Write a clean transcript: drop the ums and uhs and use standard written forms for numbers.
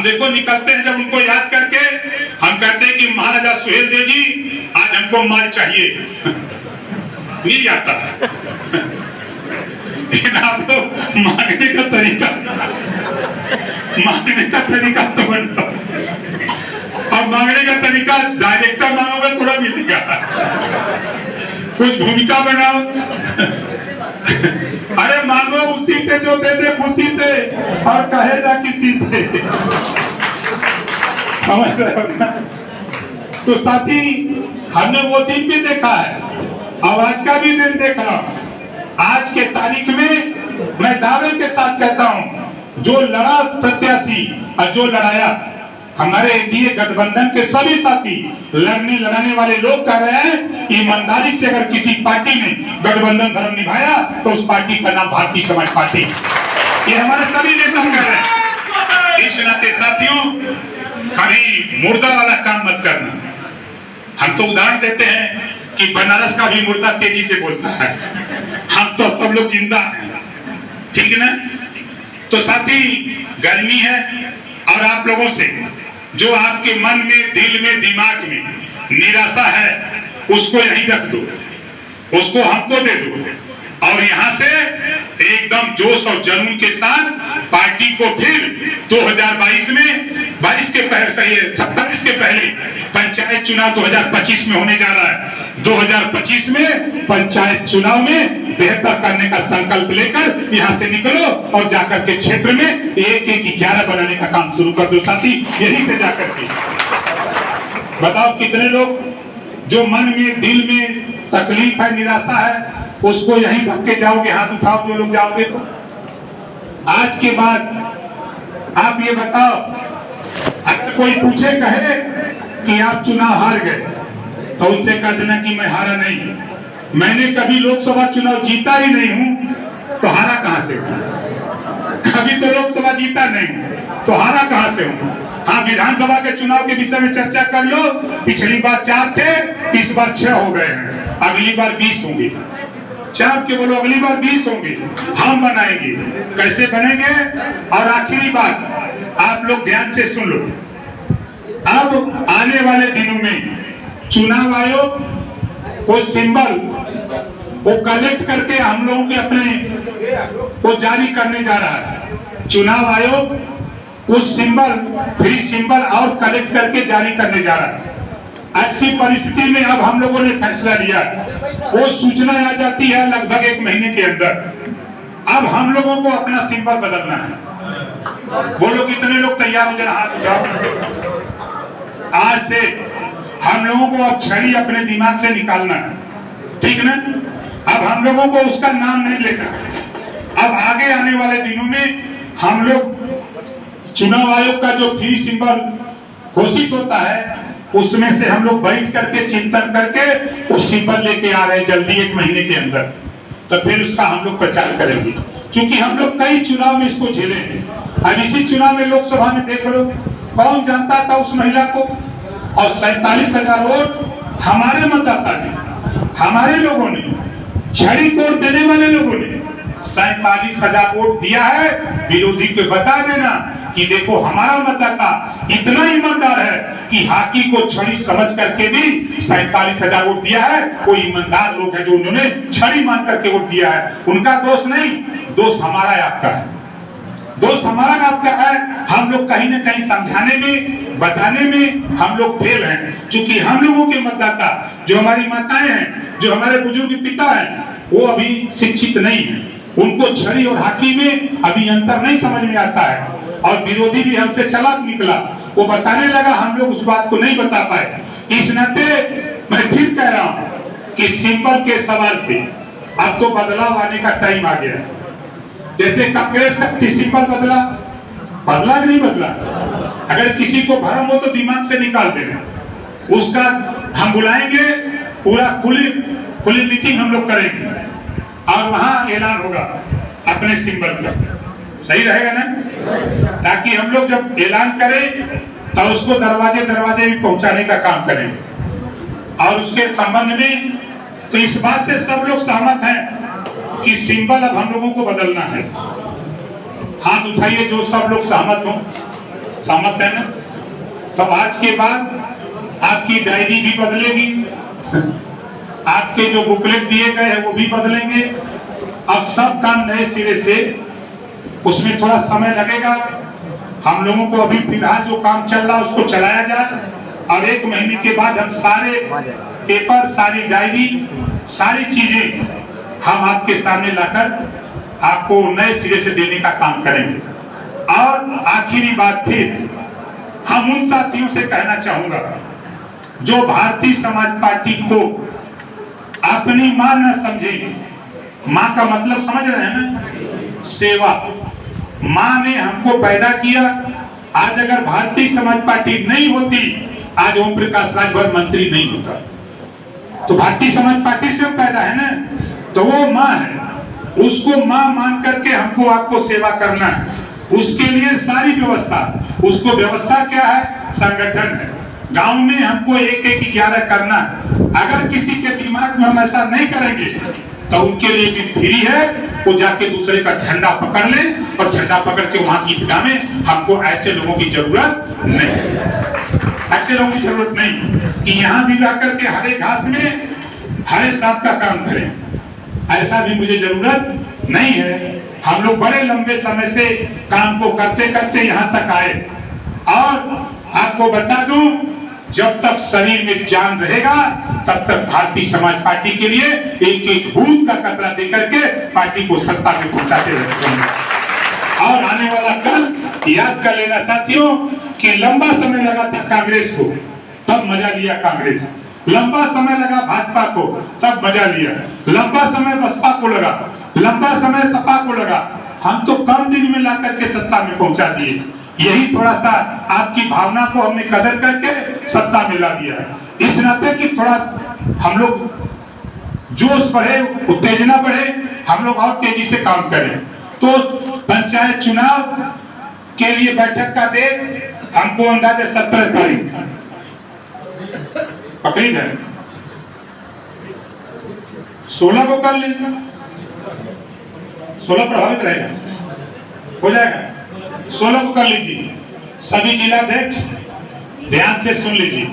देखो निकलते हैं जब उनको याद करके, हम कहते हैं कि महाराजा सुहेल देव जी आज हमको माल चाहिए, मिल जाता है। लेकिन आप लोग मांगने का तरीका तो बनता, और मांगने का तरीका डायरेक्टर मांगोगे थोड़ा मिलेगा, कुछ भूमिका बनाओ। अरे मांगो उसी से जो दे दे खुशी से, और कहे ना किसी से, समझ रहे हो ना? तो साथी हमने वो दिन भी देखा है और आज का भी दिन देख रहा हूं। आज के तारीख में मैं दावे के साथ कहता हूं, जो लड़ा प्रत्याशी और जो लड़ाया, हमारे एनडीए गठबंधन के सभी साथी लड़ने वाले लोग कह रहे हैं, ईमानदारी से अगर किसी पार्टी ने गठबंधन धर्म निभाया तो उस पार्टी का नाम भारतीय समाज पार्टी। ये हमारे सभी नेता कह रहे हैं। इस नाते साथियों, कभी मुर्दा वाला काम मत करना। हम तो उदाहरण देते हैं कि बनारस का भी मुर्दा तेजी से बोलता है, हम तो सब लोग जिंदा हैं, ठीक ना? तो साथी गर्मी है, और आप लोगों से जो आपके मन में, दिल में, दिमाग में निराशा है, उसको यहीं रख दो, उसको हमको दे दो, और यहाँ से एकदम जोश और जुनून के साथ पार्टी को फिर 2022 में 22 के पहले, 27 के पहले पंचायत चुनाव 2025 में होने जा रहा है। 2025 में पंचायत चुनाव में बेहतर करने का संकल्प लेकर यहाँ से निकलो और जाकर के क्षेत्र में 1-1-11 बनाने का काम शुरू कर दो साथी। यही से जाकर के बताओ कितने लोग जो मन में, दिल में तकलीफ है, निराशा है, उसको यहीं रख के जाओगे। हाथ उठाओ जो लोग जाओगे। तो आज के बाद आप ये बताओ, अगर कोई पूछे कहे कि आप चुनाव हार गए, तो उनसे कह देना कि मैं हारा नहीं, मैंने कभी लोकसभा चुनाव जीता ही नहीं हूं, तो हारा कहां से हूं? कभी तो लोकसभा जीता नहीं, तो हारा कहां से हूं? हाँ, विधानसभा के चुनाव के विषय में चर्चा कर लो। पिछली बार 4 थे, इस बार 6 हो गए हैं, अगली बार 20 होंगे। 4 के बोलो, अगली बार 20 होंगे। हम बनाएंगे, कैसे बनेंगे? और आखिरी बात आप लोग ध्यान से सुन लो, अब आने वाले दिनों में चुनाव आयोग को सिंबल वो कलेक्ट करके हम लोगों के अपने को जारी करने जा रहा है। चुनाव आयोग कुछ सिंबल, फ्री सिंबल और कलेक्ट करके जारी करने जा रहा है। ऐसी परिस्थिति में अब हम लोगों ने फैसला लिया, वो सूचना आ जाती है लगभग 1 महीने के अंदर। अब हम लोगों को अपना सिंबल बदलना है। बोलो कितने लोग तैयार हो, जरा हाथ उठाओ। आज से हम लोगों को अब छड़ी अपने दिमाग से निकालना है, ठीक ना? अब हम लोगों को उसका नाम नहीं लेना। अब आगे आने वाले दिनों में हम लोग चुनाव आयोग का जो फ्री सिंबल घोषित होता है, उसमें से हम लोग बैठ करके चिंतन करके वो सिंबल लेके आ रहे हैं जल्दी 1 महीने के अंदर। तो फिर उसका हम लोग प्रचार करेंगे, क्योंकि हम लोग कई चुनाव में इसको झेले हैं। अब इसी चुनाव में लोकसभा में देख लो, कौन जानता था उस महिला को? और 47,000 वोट हमारे मतदाता ने, हमारे लोगों ने, छड़ी वोट देने वाले लोगों ने 47,000 वोट दिया है। विरोधी को बता देना कि देखो हमारा मतदाता इतना ईमानदार है कि हाथी को छड़ी समझ करके भी 47,000 वोट दिया है। कोई ईमानदार लोग हैं जो उन्होंने छड़ी मान करके वोट दिया है। उनका दोष नहीं, दोष हमारा है, आपका है। दोष हमारा आपका है। हम लोग कहीं ना कहीं समझाने में, बताने में हम लोग फेल हैं, क्योंकि हम लोगों के मतदाता, जो हमारी माताएं हैं, जो हमारे बुजुर्ग पिता हैं, वो अभी शिक्षित नहीं है। उनको छड़ी और हाथी में अभी अंतर नहीं समझ में आता है। और विरोधी भी हमसे चालाक निकला, वो बताने लगा, हम लोग उस बात को नहीं बता पाए। इस नाते मैं फिर कह रहा हूं कि सिंबल के सवाल पे अब तो बदलाव आने का टाइम आ गया। जैसे कांग्रेस का सिंबल बदला कि नहीं बदला? अगर किसी को भ्रम हो तो दिमाग से निकाल देना। उसका हम बुलाएंगे, पूरा खुली मीटिंग हम लोग करेंगे और वहां ऐलान होगा अपने सिंबल का। सही रहेगा ना? ताकि हम लोग जब ऐलान करें तो उसको दरवाजे भी पहुंचाने का काम करेंगे। और उसके संबंध में तो इस बात से सब लोग सहमत हैं कि सिंबल अब हम लोगों को बदलना है। हाथ उठाइए जो सब लोग सहमत हो। सहमत है ना? तो आज के बाद आपकी डायरी भी बदलेगी, आपके जो बुकलेट दिए गए हैं वो भी बदलेंगे। अब सब काम नए सिरे से, उसमें थोड़ा समय लगेगा। हम लोगों को अभी फिलहाल जो काम चल रहा है उसको चलाया जाए, और 1 महीने के बाद हम सारे पेपर, सारी डायरी, सारी चीजें हम आपके सामने लाकर आपको नए सिरे से देने का काम करेंगे। और आखिरी बात फिर हम उन साथियों से कहना चाहूंगा जो भारतीय समाज पार्टी को अपनी मां न समझे। मां का मतलब समझ रहे हैं ना? सेवा। मां ने हमको पैदा किया। आज अगर भारतीय समाज पार्टी नहीं होती, आज ओम प्रकाश राजभर मंत्री नहीं होता। तो भारतीय समाज पार्टी से पैदा है ना, तो वो मां है, उसको मां मान करके हमको आपको सेवा करना है। उसके लिए सारी व्यवस्था, उसको व्यवस्था क्या है? संगठन है। गांव में हमको 1-1-11 करना है। अगर किसी के दिमाग में हम ऐसा नहीं करेंगे तो उनके लिए भी फ्री है, वो जाके दूसरे का झंडा पकड़ ले, और झंडा पकड़ के वहां की ईदगाह में। हमको ऐसे लोगों की जरूरत नहीं, ऐसे लोगों की जरूरत नहीं कि यहाँ भी जाकर के हरे घास में हरे सांप का काम करें। ऐसा भी मुझे जरूरत नहीं है। हम लोग बड़े लंबे समय से काम को करते करते यहाँ तक आए, और आपको बता दूं, जब तक शरीर में जान रहेगा तब तक भारतीय समाज पार्टी के लिए एक-एक बूंद का कतरा देकर के पार्टी को सत्ता में पहुंचाते रहेंगे। और आने वाला कल याद कर लेना साथियों कि लंबा समय लगा था कांग्रेस को, तब मजा लिया कांग्रेस। लंबा समय लगा भाजपा को, तब मजा लिया। लंबा समय बसपा को लगा, लंबा समय सपा को लगा। हम तो कम दिन में ला करके सत्ता में पहुंचा दिए। यही थोड़ा सा आपकी भावना को हमने कदर करके सत्ता में ला दिया। इस नाते कि थोड़ा हम लोग जोश बढ़े, उत्तेजना बढ़े, हम लोग और तेजी से काम करें। तो पंचायत चुनाव के लिए बैठक का डेट हमको अंदाजा 17 तारीख पकड़ी है, 16 को कर लें, 16 प्रभावित रहेगा, हो जाएगा। 16 को कर लीजिए। सभी जिलाध्यक्ष ध्यान से सुन लीजिए।